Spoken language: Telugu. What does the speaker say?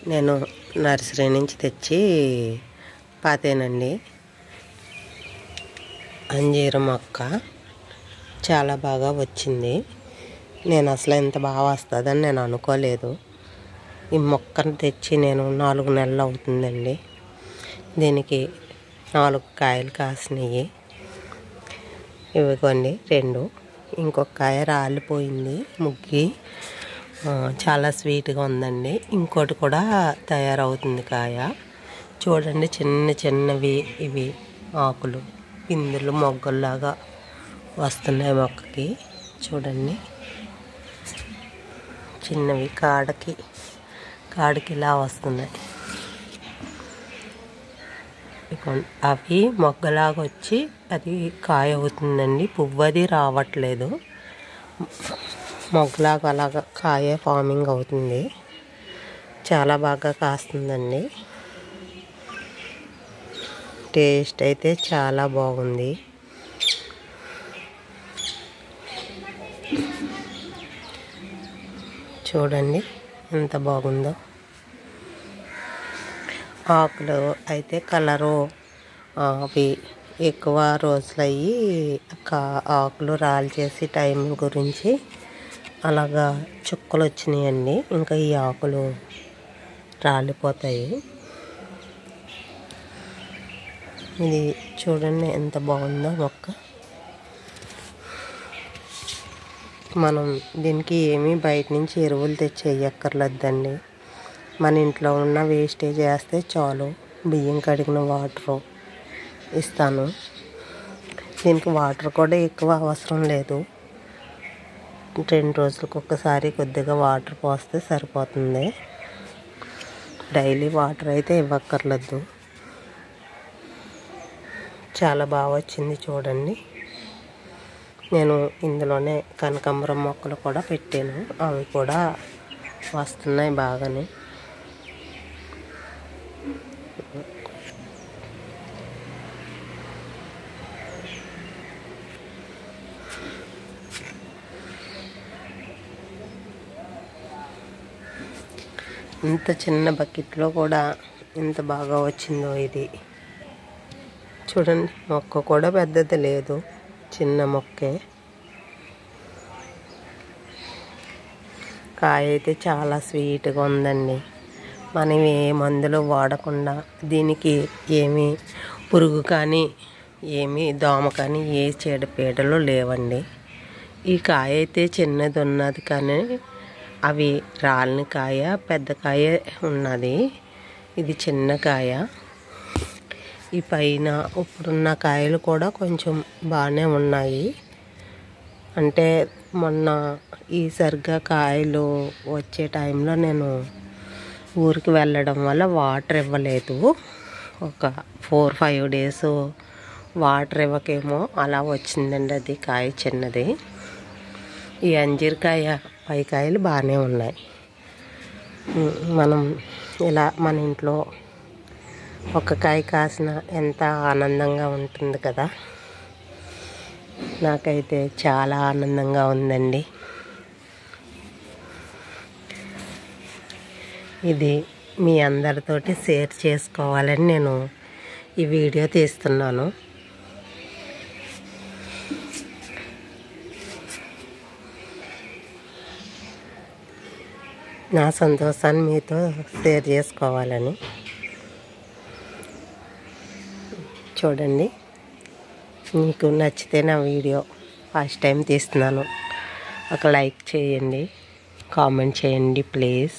నేను నర్సరీ నుంచి తెచ్చి పాతేనండి. అంజీర మొక్క చాలా బాగా వచ్చింది. నేను అసలు ఎంత బాగా వస్తుందని నేను అనుకోలేదు. ఈ మొక్కను తెచ్చి నేను 4 నెలలు అవుతుందండి. దీనికి 4 కాయలు కాసినాయి. ఇవ్వండి 2. ఇంకొక కాయ రాలిపోయింది ముగ్గి. చాలా స్వీట్గా ఉందండి. ఇంకోటి కూడా తయారవుతుంది కాయ. చూడండి చిన్న చిన్నవి ఇవి ఆకులు పిందులు మొగ్గల్లాగా వస్తున్నాయి మొక్కకి. చూడండి చిన్నవి కాడకి ఇలా వస్తున్నాయి. అవి మొగ్గలాగా వచ్చి అది కాయ అవుతుందండి. పువ్వు అది రావట్లేదు, మొగ్గలాగా అలాగా కాయ ఫార్మింగ్ అవుతుంది. చాలా బాగా కాస్తుందండి. టేస్ట్ అయితే చాలా బాగుంది. చూడండి ఎంత బాగుందో. ఆకులు అయితే కలరు అవి ఎక్కువ రోజులు అయ్యి ఆకులు రాల్చేసి టైం గురించి అలాగా చుక్కలు వచ్చినాయండి. ఇంకా ఈ ఆకులు రాలిపోతాయి. ఇది చూడండి ఎంత బాగుందో మొక్క. మనం దీనికి ఏమీ బయట నుంచి ఎరువులు తెచ్చి వేయక్కర్లేదండి. మన ఇంట్లో ఉన్న వేస్టేజ్ వేస్తే చాలు. బియ్యం కడిగిన వాటరు ఇస్తాను. దీనికి వాటర్ కూడా ఎక్కువ అవసరం లేదు. 2 రోజులకు ఒక్కసారి కొద్దిగా వాటర్ పోస్తే సరిపోతుంది. డైలీ వాటర్ అయితే ఇవ్వక్కర్లేదు. చాలా బాగా వచ్చింది చూడండి. నేను ఇందులోనే కనకాంబరం మొక్కలు కూడా పెట్టాను. అవి కూడా వస్తున్నాయి బాగానే. ఇంత చిన్న బకెట్లో కూడా ఎంత బాగా వచ్చిందో ఇది. చూడండి మొక్క కూడా పెద్దది లేదు, చిన్న మొక్కే. కాయ అయితే చాలా స్వీట్గా ఉందండి. మనం ఏ మందులు వాడకుండా దీనికి ఏమీ పురుగు కానీ ఏమీ దోమ కానీ ఏ చీడపీడలు లేవండి. ఈ కాయ అయితే చిన్నది ఉన్నది కానీ అవి రాలిన కాయ పెద్ద కాయ ఉన్నది. ఇది చిన్న కాయ. ఈ పైన ఇప్పుడున్న కాయలు కూడా కొంచెం బాగానే ఉన్నాయి. అంటే మొన్న ఈ సరిగ్గా కాయలు వచ్చే టైంలో నేను ఊరికి వెళ్ళడం వల్ల వాటర్ ఇవ్వలేదు. ఒక 4-5 డేస్ వాటర్ ఇవ్వకేమో అలా వచ్చిందండి. అది కాయ చిన్నది. ఈ అంజీరకాయ పై కాయలు బాగానే ఉన్నాయి. మనం ఇలా మన ఇంట్లో ఒక కాయ కాసిన ఎంత ఆనందంగా ఉంటుంది కదా. నాకైతే చాలా ఆనందంగా ఉందండి. ఇది మీ అందరితోటి షేర్ చేసుకోవాలని నేను ఈ వీడియో తీస్తున్నాను. నా సంతోషాన్ని మీతో షేర్ చేసుకోవాలని. చూడండి మీకు నచ్చితే నా వీడియో ఫస్ట్ టైం తీస్తున్నాను, ఒక లైక్ చేయండి, కామెంట్ చేయండి ప్లీజ్.